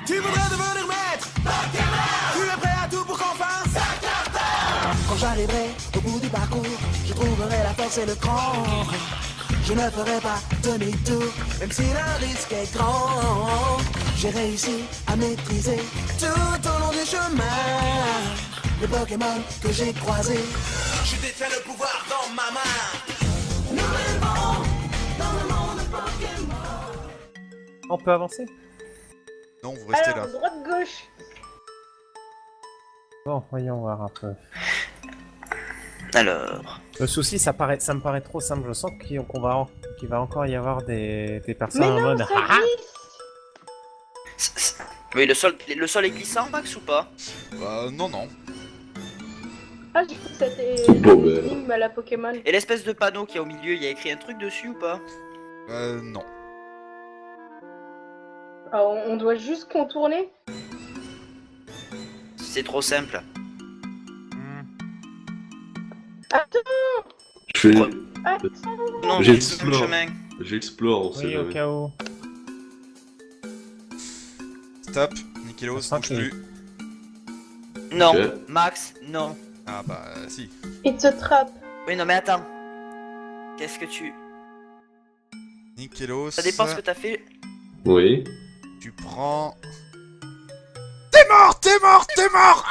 Tu voudrais devenir maître Pokémon. Tu es prêt à tout pour qu'on fasse ça. Quand j'arriverai au bout du parcours, je trouverai la force et le cran. Je ne ferai pas demi-tour, même si le risque est grand. J'ai réussi à maîtriser tout au long du chemin les Pokémon que j'ai croisés. Je détiens le pouvoir dans ma main. Nous vivons dans le monde Pokémon. On peut avancer? Non, vous restez Alors, là. droite-gauche. Bon, voyons voir un peu. Alors... Le souci, ça me paraît trop simple. Je sens qu'il va encore y avoir des personnes Mais en non, mode ça haha. glisse. Oui, le sol est glissant, Max, ou pas? Non, non. Ah, j'ai cru que c'était Bon, une ben. énigme à la Pokémon. Et l'espèce de panneau qu'il y a au milieu, il y a écrit un truc dessus ou pas? Non. Ah, on doit juste contourner. C'est trop simple. Attends, Je fais... attends. Non, J'explore. le chemin. J'explore, on sait Oui, au jamais. cas où. Stop. Nikelos, Ça bouge sent plus. Non, Ok. Max, non. Ah bah si. It's a trap. Oui, non, mais attends. Qu'est-ce que tu... Nikelos. Ça dépend ce que t'as fait. Oui. Tu prends... T'es mort, t'es mort, t'es mort.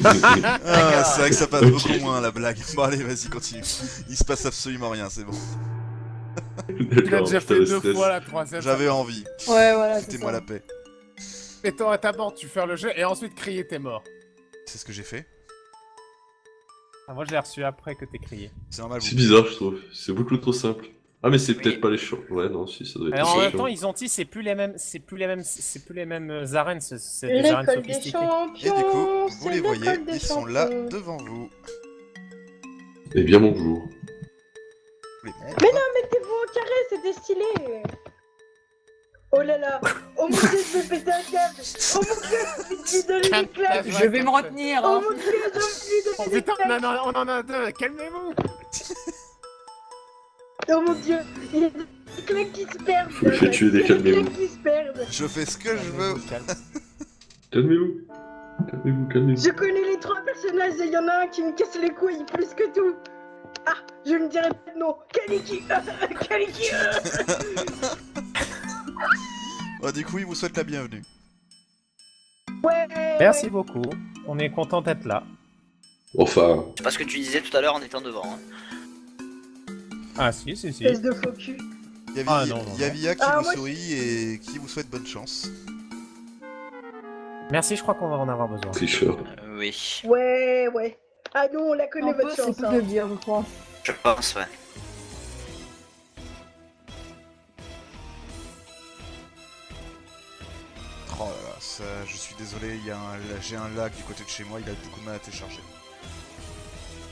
Ah, c'est vrai que ça passe beaucoup moins la blague. Bon allez, vas-y, continue. Il se passe absolument rien, c'est bon. Tu l'as D'accord, déjà putain, fait le 2 stress. fois la troisième. J'avais envie. Ouais, voilà, c'est Foutez-moi ça. la paix. Et t'aurais d'abord tu faire le jeu et ensuite crier t'es mort. C'est ce que j'ai fait. Ah, moi, je l'ai reçu après que t'aies crié. C'est normal, C'est vous. bizarre, je trouve. C'est beaucoup trop simple. Ah, mais c'est Oui. peut-être pas les chiants. Ouais, non, si, ça doit être Alors, en les même chiants. temps, ils ont dit c'est plus les mêmes arènes, c'est des arènes L'école des sophistiquées. champions. Et du coup, vous c'est les voyez, l'école des ils sont là champions. devant vous. Eh bien, bonjour. Vous les montrez. Mais non, mettez-vous au carré, c'était stylé. Oh là là. Oh mon dieu, je vais péter un câble. Oh mon dieu, je vais donner des claques. Je vais me retenir. Oh mon dieu, j'en plus Oh de des putain, claques. non, on en a deux, calmez-vous. Oh mon dieu, il y a des claques qui se perdent. Faut les faire tuer, des Il y a des calmez-vous. claques qui se perdent. Je fais ce que je veux. Calmez-vous. Calmez-vous, calmez-vous. Je connais les 3 personnages et il y en a un qui me casse les couilles plus que tout. Ah, je ne dirai pas de nom. Kaliki. Kaliki. Bon, du coup, il vous souhaite la bienvenue. Ouais. Merci beaucoup. On est content d'être là. Enfin, C'est pas ce que tu disais tout à l'heure en étant devant. Hein. Ah, si. Espèce de faux cul. Il y a, Ah, Vi- non, non, il y a non. Via qui Ah, vous moi, sourit et qui vous souhaite bonne chance. Merci, je crois qu'on va en avoir besoin. tricheur. Oui, Ouais, ouais. Ah non, on la connaît Un peu, votre c'est chance. peu Hein. de le dire, je crois. je pense, ouais. Oh là là, ça, je suis désolé, j'ai un lag du côté de chez moi, il a beaucoup de mal à télécharger.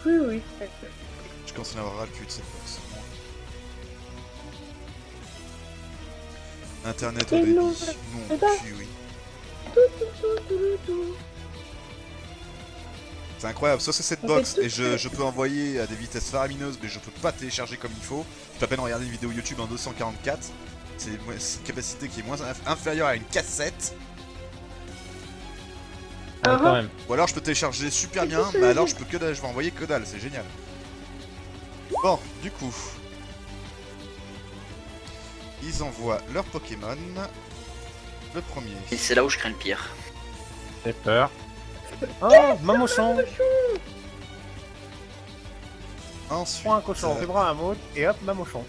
Oui, oui. Je commence à en avoir ras le cul de cette box. Internet au Et débit. non, Mon c'est pas- cul, oui. Tout. C'est incroyable, soit c'est cette On box fait tout et ça. je peux envoyer à des vitesses faramineuses, mais je peux pas télécharger comme il faut. Je peux à peine regarder une vidéo YouTube en 244. C'est une capacité qui est moins inférieure à une cassette. Ouais, Ah, quand même. Ou alors je peux télécharger super Et bien, tout ça, mais alors je- je peux que dalle, je vais envoyer que dalle, c'est génial. Bon, du coup, ils envoient leur Pokémon. Le premier. Et c'est là où je crains le pire. J'ai peur. Oh, Mamochon. Ensuite, Prends un cochon, on fait bras un mot, et hop, Mamochon.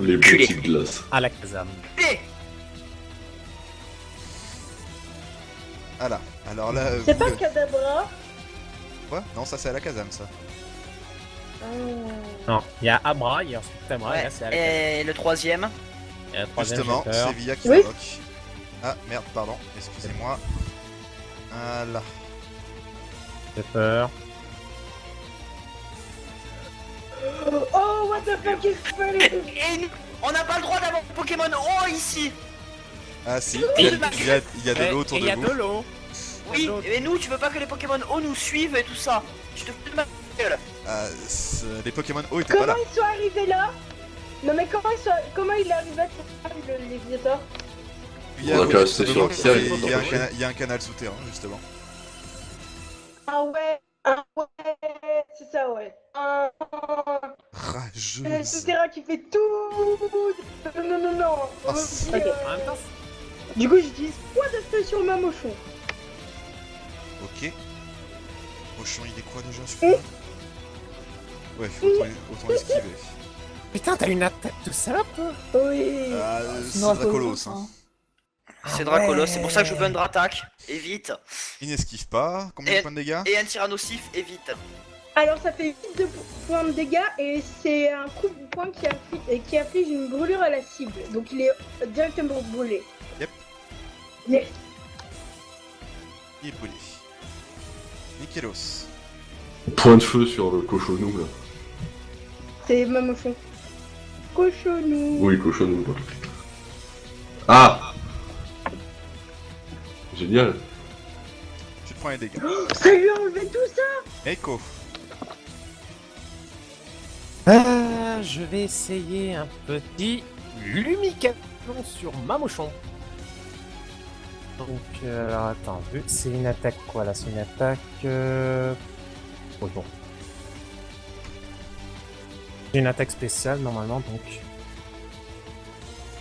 Les Culé. petites glaces. À la Kazam. voilà. Alors là, C'est vous, pas Kadabra. quoi? Non, ça c'est à la Kazam, ça. Non, il y a Abra, il y a ensuite Tamra, et Ouais. là c'est à la Kazam. Et le troisième? Et la troisième, Justement, j'ai peur. c'est Via qui Oui. l'invoque. Ah merde, pardon, excusez-moi. Voilà. J'ai peur. Oh, what the fuck is funny? Et on n'a pas le droit d'avoir Pokémon O ici! Ah si, Oui, il y a de Eh, l'eau autour et de il y a vous. de l'eau. Oui, et nous, tu veux pas que les Pokémon O nous suivent et tout ça. Tu te fous de ma gueule. Les Pokémon O étaient pas Comment là. ils sont arrivés là? Non mais comment il est arrivé à ce le Léviator? Il y a, On a qu'à rester sur il le ciel, y a- il y a un il faut cana- il y a un canal souterrain, justement. Ah ouais, c'est ça ouais. Un Rageuse. souterrain qui fait tout. Non. Oh, Ok. En même temps, Du coup j'utilise quoi d'aspect sur ma mochon? Ok. Mochon, il est quoi déjà celui-là? Ouais, autant esquiver. putain, t'as une attaque de salope, toi. Oui. Ah, c'est Dracolos, Dracolos, hein. C'est Dracolos, c'est pour ça que je veux un attaque. Évite. Il n'esquive pas. Combien de points de dégâts? Et un tyrannosif, évite. Alors ça fait 8 de points de dégâts et c'est un coup de poing qui afflige une brûlure à la cible. Donc il est directement brûlé. Yep. Yes. Il est brûlé. Mikelos. Point de feu sur le cochonou là. C'est ma mochon. Cochonou. Oui, cochonou quoi. Ah génial. Tu te prends les dégâts. Ça lui a enlevé tout ça. Echo. Je vais essayer un petit Lumicanon sur Mamochon. Donc, alors attends, c'est une attaque quoi là? C'est une attaque. Oh, bon. C'est une attaque spéciale normalement donc.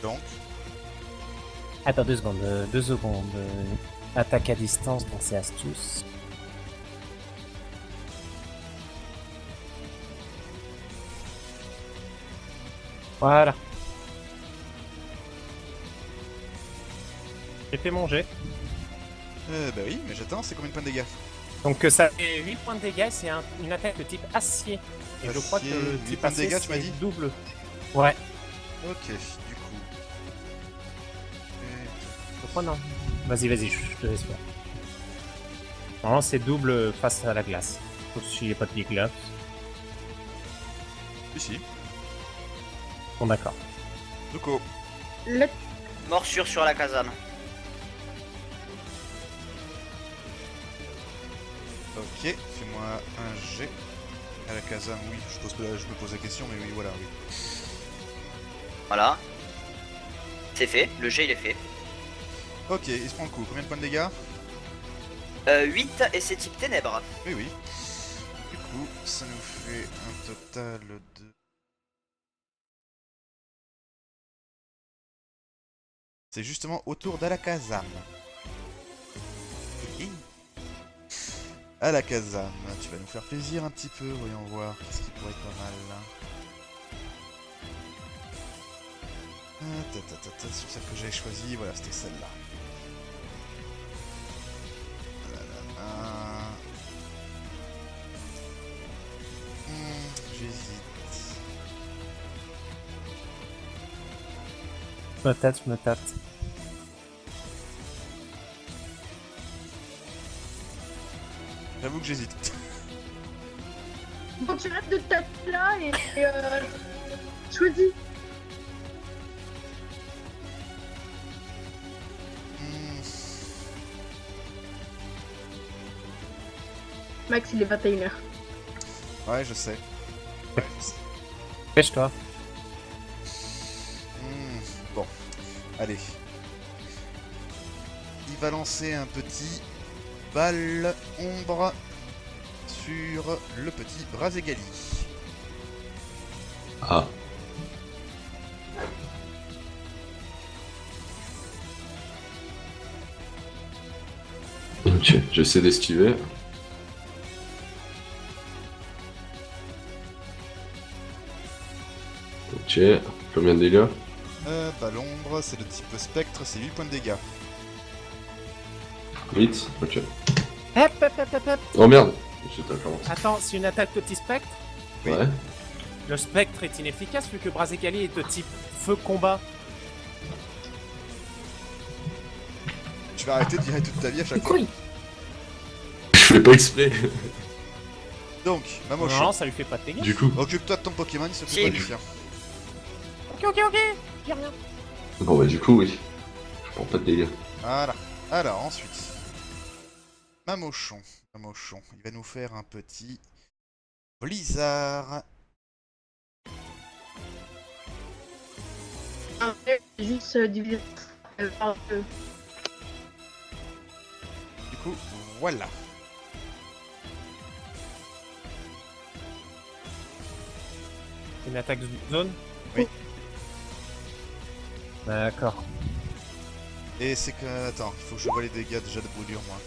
Donc, Attends 2 secondes. 2 secondes. Attaque à distance, donc c'est astuce. Voilà. J'ai fait mon jet. bah oui, mais j'attends, c'est combien de points de dégâts? Donc ça fait 8 points de dégâts, c'est une attaque de type acier. Et je crois que Acier, le 8 type points de acier, dégâts, tu m'as c'est dit? double. Ouais, Ok, du coup. je crois non. Vas-y, je te laisse faire. Normalement c'est double face à la glace. Sauf s'il n'y a pas de glace. Ici. Bon d'accord. Zuko. Le... Morsure sur la casane. Ok, fais-moi un jet. À la casane, oui, je me pose la question, mais oui, voilà, oui. Voilà. C'est fait, le jet il est fait. Ok, il se prend le coup. Combien de points de dégâts? 8 et c'est type ténèbres. Oui, oui. Du coup, ça nous fait un total de... C'est justement autour d'Alakazam. Alakazam, tu vas nous faire plaisir un petit peu, voyons voir. Qu'est-ce qui pourrait être pas mal là? C'est celle que j'avais choisie, voilà, c'était celle-là. J'hésite. Je me tâte. J'avoue que j'hésite. Bon, tu arrêtes de te taper là et choisis. Max, il est 21h. Ouais, je sais. Pêche-toi. Bon, allez. Il va lancer un petit balle ombre sur le petit Brazegali. Ah. Ok, j'essaie d'esquiver. Ok, combien de dégâts? Balle ombre, c'est le type spectre, c'est 8 points de dégâts. 8, ok. Hop. Oh merde, je commence. Attends, c'est une attaque petit spectre. Oui. Ouais. Le spectre est inefficace vu que Brazegali est de type feu combat. Tu vas arrêter de virer toute ta vie à chaque fois. Je fais pas exprès. Donc, Mamocho, Non, ça lui fait pas de dégâts. Du coup. occupe-toi de ton Pokémon, il s'occupe Si. pas du sien. Ok. J'ai rien. Bon bah du coup oui. Je prends pas de dégâts. Voilà. Alors, ensuite. Mamochon, il va nous faire un petit Blizzard. Juste diviser par deux. Du coup, voilà. Une attaque zone? Oui. D'accord. Et c'est que... Attends, il faut que je vois les dégâts déjà de brûlure, moi.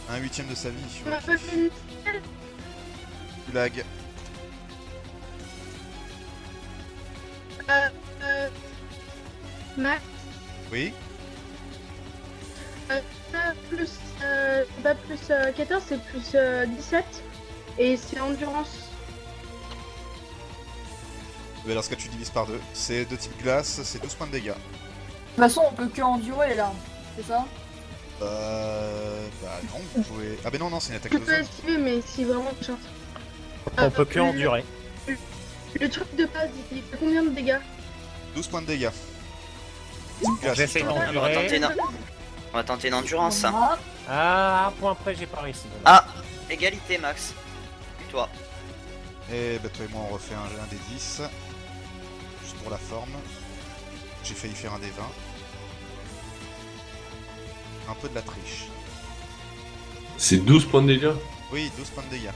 Un huitième de sa vie. Ok. Tu lag. Max, Oui. plus, pas plus 14, c'est plus 17. Et c'est endurance. Mais alors ce que tu divises par deux, c'est de type glace, c'est 12 points de dégâts. De toute façon, on peut que endurer là, c'est ça? Bah non, vous pouvez... Ah bah non, non, c'est une attaque Tu de peux zone. esquiver, mais si vraiment tu chances. On peut que endurer. Le truc de base, il fait combien de dégâts? 12 points de dégâts. Type glace. J'essaie On va tenter d'endurer. une, on va tenter une endurance. Ah, Ah, un point près, j'ai pas réussi. Ah, égalité, Max. Et toi? Et bah toi et moi on refait un des 10. Juste pour la forme. J'ai failli faire un des 20. Un peu de la triche. C'est 12 points de dégâts. Oui, 12 points de dégâts.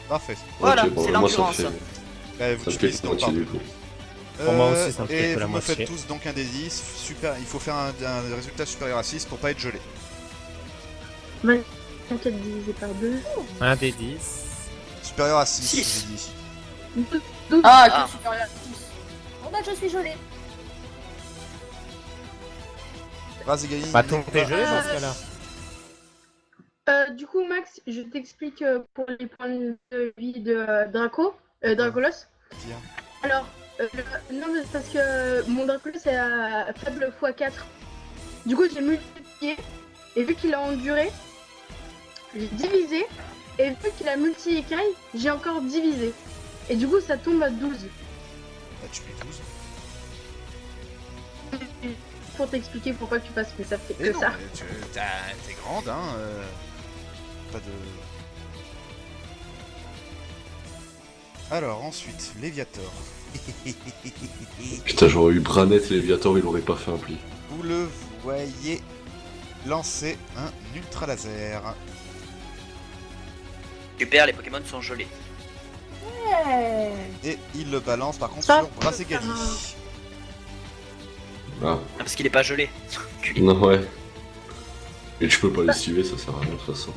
Parfait. Voilà, Ok, bon, c'est moi ça me l'endurance. fait, Bah, vous ça me fait divisez la donc par moitié deux. du coup. Pour moi aussi, ça me fait Et que la vous me faites moitié. tous donc un des 10. Super, il faut faire un résultat supérieur à 6 pour pas être gelé. 24 divisé par 2. Un des 10. Supérieur à 6, Six. j'ai dit. 12. ah, Ah. que supérieur à 6. Bon bah, je suis gelé. Vas-y, Galine. Bah, ton t'es gelé dans ce cas-là. Du coup, Max, je t'explique pour les points de vie de Dracolos. Tiens. Alors, non, mais c'est parce que mon Dracolos est à faible x4. Du coup, j'ai multiplié. Et vu qu'il a enduré, j'ai divisé. Et vu qu'il a multi-écaille, j'ai encore divisé. Et du coup, ça tombe à 12. Bah, tu mets 12. Pour t'expliquer pourquoi tu passes, mais ça fait Mais que non, ça. mais t'es grande, hein. Pas de... Alors, ensuite, Léviator. Putain, j'aurais eu Branette et Léviator, il aurait pas fait un pli. Vous le voyez lancer un ultra laser. Super, les Pokémon sont gelés. Ouais. Et il le balance par contre Ça, sur Brasegali. Ah, Ah, parce qu'il est pas gelé. Culé. non, ouais. Et tu peux pas l'esquiver, ça sert à rien de toute façon.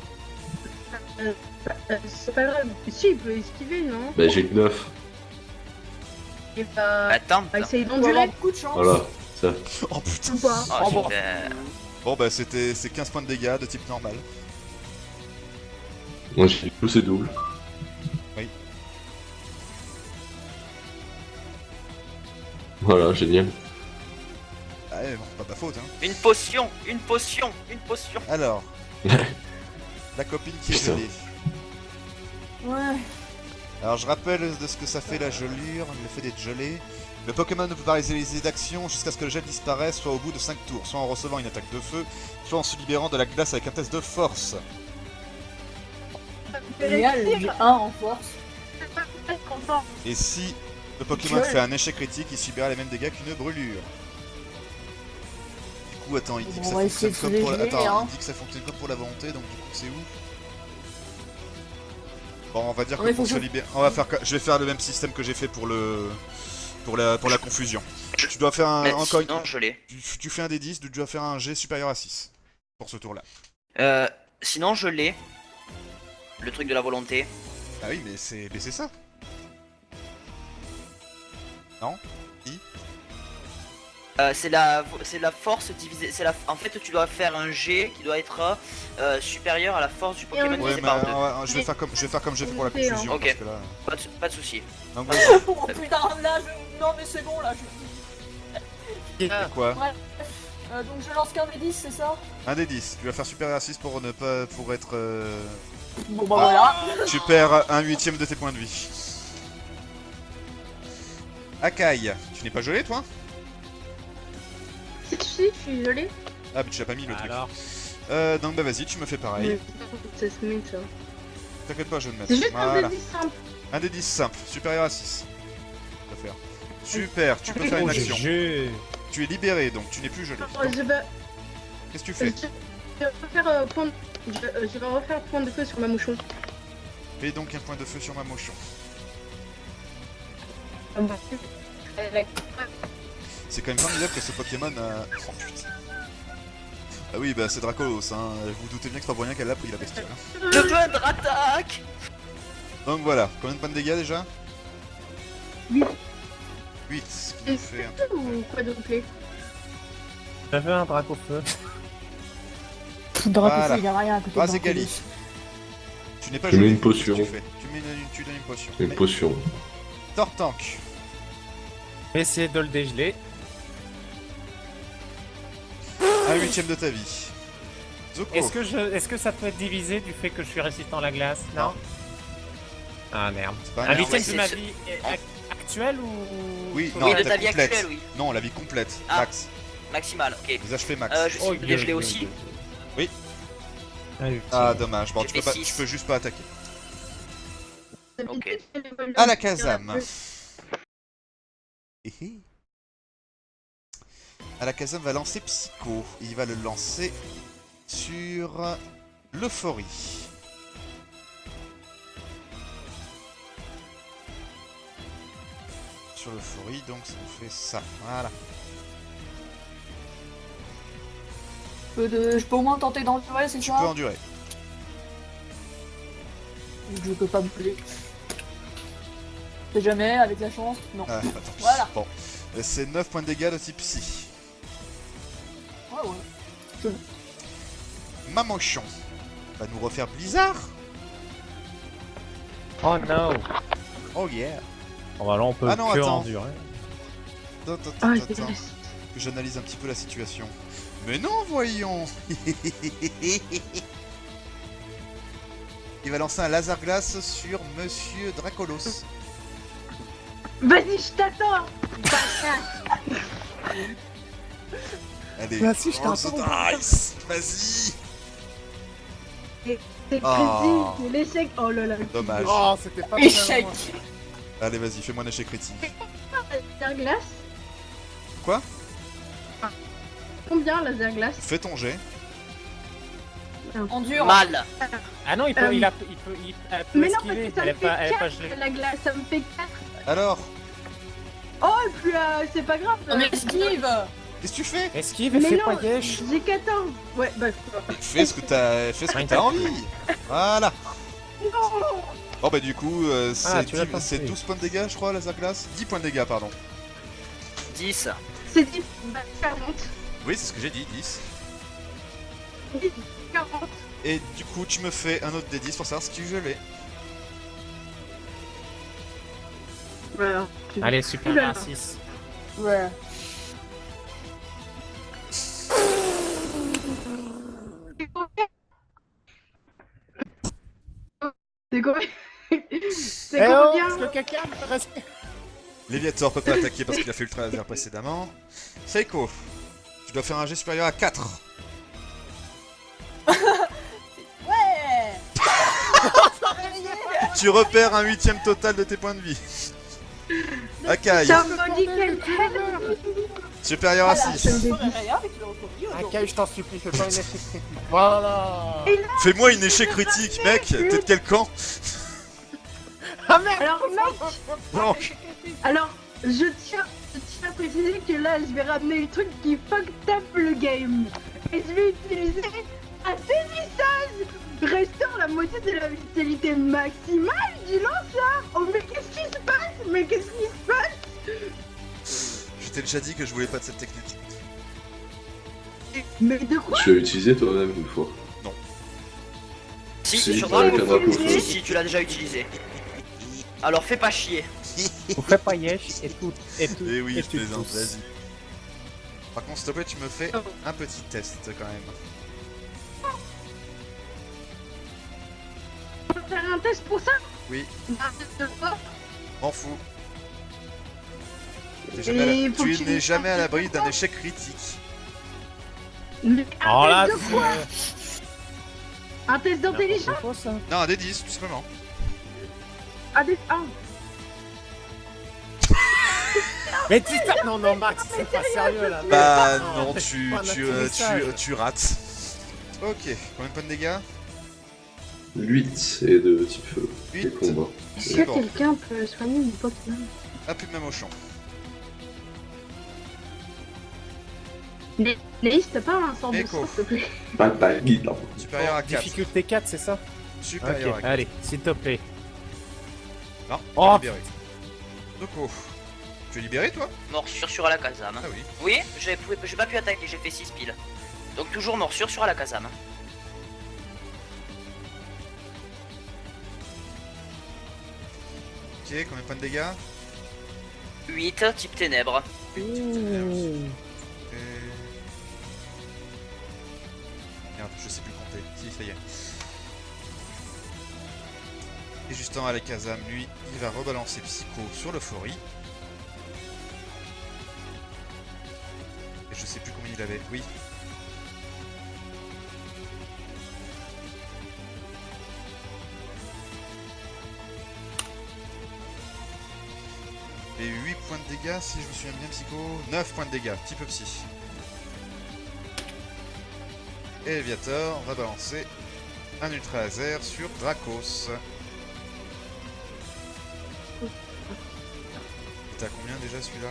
C'est pas grave. Si, il peut esquiver, non? Bah, j'ai que 9. Et bah, Attends. essaye On va avoir d'endurer beaucoup de chance. Voilà, ça. Oh putain. ou pas? Ah, Oh, bon. super. Bon bah c'est 15 points de dégâts de type normal. Moi, j'ai tous ces doubles. Oui. Voilà, génial. Ah ouais, bon, pas ta faute hein. Une potion, une potion, une potion. Alors. La copine qui est Putain. gelée. Ouais. Alors je rappelle de ce que ça fait la gelure, le fait d'être gelé. Le Pokémon ne peut pas réaliser d'action jusqu'à ce que le gel disparaisse, soit au bout de 5 tours, soit en recevant une attaque de feu, soit en se libérant de la glace avec un test de force. Génial, j'ai 1 en force. Et si le Pokémon Gueule. fait un échec critique, il subira les mêmes dégâts qu'une brûlure. Du coup, attends, il dit que On ça va essayer fonctionne de comme pour la... se léger, Attends, hein. il dit que ça fonctionne comme pour la volonté, donc du coup, c'est où? Bon, on va dire que Ouais, pour faut se que- libérer... On va faire... Je vais faire le même système que j'ai fait pour le... Pour la confusion. Tu dois faire un... Mais Encore une... sinon, gelé. Tu fais un des 10, tu dois faire un G supérieur à 6. Pour ce tour-là. Sinon, gelé. Le truc de la volonté. Ah oui, mais c'est ça. Non? C'est la force divisée. En fait, tu dois faire un G qui doit être supérieur à la force du Pokémon Ouais, Ouais, divisé mais par 2. je vais faire comme j'ai fait pour la Volonté, hein. confusion. Ok. Parce que là... Pas de soucis. Donc, Oh putain, là, non mais c'est bon, là, quoi? donc je lance qu'un des 10, c'est ça? Un des 10. Tu vas faire supérieur à 6 pour ne pas... pour être... Bon bah voilà. Tu perds un huitième de tes points de vie. Akai, tu n'es pas gelé toi? Si, je suis isolé. Ah, mais tu l'as pas mis le truc. Alors, Donc bah vas-y, tu me fais pareil. C'est ce mec, ça. T'inquiète pas, je vais le C'est mettre. juste un Voilà. défi simple. Un des 10 simple, supérieur à 6. Tu peux faire. Super, tu peux faire une oh, action. GG. Tu es libéré, donc tu n'es plus gelé. Alors, je vais... Qu'est-ce que tu fais? Je vais refaire je vais refaire point de feu sur ma mouchon. Fais donc un point de feu sur ma mochon. C'est quand même formidable que ce Pokémon Oh putain. Ah oui, bah c'est Dracolos, hein. Vous vous doutez bien que c'est pas pour rien qu'elle l'a pris la bestiole. Hein. Je veux un attaque. Donc voilà, combien de points de dégâts déjà? 8. 8, ce qui nous fait un peu... Ou quoi de clé? J'avais un drac au feu. Draco, Voilà. il y a rien à côté de Base Dracolos. égalité. Tu n'es pas Je mets gelé. une potion. Qu'est-ce que tu fais? Tu donnes une potion. Une potion. Tortank. Je vais essayer de le dégeler. Un huitième de ta vie. Zoko. Est-ce que ça peut être divisé du fait que je suis résistant à la glace? Non. Ah merde. C'est pas Un un huitième c'est de ma ce- vie actuelle ou... Oui, ou non, Oui, de ta ta vie complète. actuelle, oui. Non, la vie complète. Ah. Max. Maximal, ok. Les HP max. Je Oh, suis dégelé aussi. Ah, dommage. Bon, J'ai tu peux, fait pas, six. tu peux juste pas attaquer. Ok. À la Kazam. Hé. À la Kazam va lancer Psycho. Il va le lancer sur l'euphorie. Sur l'euphorie, donc ça nous fait ça. Voilà. Je peux au moins tenter d'endurer, c'est Tu peux ça? endurer. Je peux pas me plaire. C'est jamais, avec la chance, non. Ah, attends. Voilà. Bon. C'est 9 points de dégâts de type psy. Ouais, ouais. Mamochon va nous refaire Blizzard. Oh non. Oh yeah. Bon bah là on peut Ah non, que attends. endurer. Attends, Ah, attends, c'est attends. Que j'analyse un petit peu la situation. Mais non, voyons. Il va lancer un laser glace sur Monsieur Dracolos. Vas-y, je t'attends. Bâtard. Allez, Vas-y, je roll t'entends. the dice. Vas-y. C'est Ah. critique, l'échec. Oh là là. Dommage. Oh, c'était pas Échec. loin. Allez, vas-y, fais-moi un échec critique. Laser glace. Quoi? Combien laser glace? Fais ton jet. Endure. Mal. Ah non, il peut, elle peut Mais non, parce esquiver. que ça Elle me est pas, elle est pas fait gelée. 4 la glace, ça me fait 4. Alors, Oh, et puis c'est pas grave. Non mais esquive. qu'est-ce que tu fais? Esquive et Mais fais non, pas yesh. j'ai 14. Ouais, bah. Fais ce que t'as envie. Voilà. Non. Bon bah du coup, Ah, tu l'as pas c'est fait. 12 points de dégâts, je crois, laser glace. 10 points de dégâts, pardon. 10. C'est 10. Bah, 40. Oui, c'est ce que j'ai dit, 10. 10, 40. Et du coup, tu me fais un autre des 10 pour savoir ce qui est gelé. Voilà. Allez, super, Oulala. 6. Ouais. C'est combien? C'est Eh oh, combien? est-ce que quelqu'un peut rester? Léviator peut pas attaquer parce qu'il a fait ultra laser précédemment. Seiko, tu dois faire un jet supérieur à 4. Ouais. Tu repères un huitième total de tes points de vie. Akai, Somebody can help. supérieur à Voilà, 6. je ferai rien avec le reconnu. Ok, je t'en supplie, fais pas une échec critique. Voilà. Fais-moi une échec critique, mec. T'es de quel camp? Ah merde. Alors, mec, Donc, alors, je tiens à préciser que là, je vais ramener le truc qui fucked up le game. Et je vais utiliser un dévissage restaure la moitié de la vitalité maximale du lanceur. Oh, mais qu'est-ce qui se passe? Mais qu'est-ce qui se passe? je t'ai déjà dit que je voulais pas de cette technique. Mais de quoi? Tu l'as utilisé toi-même une fois. Si, Si, sur avec Dragon un drapeau Ball. feu. Si, tu l'as déjà utilisé. Alors fais pas chier. Vous faites pas yesh et tout. Eh oui, et je tu plaisante, tousses. vas-y. Par contre, s'il te plaît, tu me fais un petit test quand même. On peut faire un test pour ça? Oui. Bah, M'en fous. Et faut que Tu tu n'es me jamais à fasses l'abri des d'un échec critique. Mais Oh là, un test de quoi? Un test d'intelligence? quoi ça? Non, un D10, tout simplement. Un test... Ah. Mais putain, non, Max, c'est pas sérieux là. Bah Non, non, c'est pas un atterrissage. tu rates. Ok, combien de points de dégâts? 8 et de type feu. 8. Et combat. Est-ce C'est que bon. quelqu'un peut soigner mon Pokémon? Un peu de même au champ. Néis, t'as pas un sort de Echo. sang, s'il te plaît? Pas ta guide, Supérieur à 4. Difficulté 4, c'est ça? Supérieur à Ok, 4. allez, s'il te plaît. Non, Oh, libéré. Doko. Tu es libéré toi? Morsure sur Alakazam. Ah oui. Oui, j'ai pas pu attaquer, j'ai fait 6 piles. Donc toujours morsure sur Alakazam. Ok, combien de points de dégâts? 8, type ténèbres. Merde, je sais plus compter. Si, ça y est. Et justement, Alakazam, lui, il va rebalancer Psycho sur le Flori. Et je sais plus combien il avait. Oui. Et 8 points de dégâts, si je me souviens bien, Psycho. 9 points de dégâts, type psy. Et Léviator va balancer un ultra laser sur Dracos. T'as combien déjà celui-là?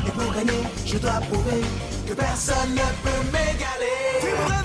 Et pour gagner, je dois prouver que personne ne peut m'égaler.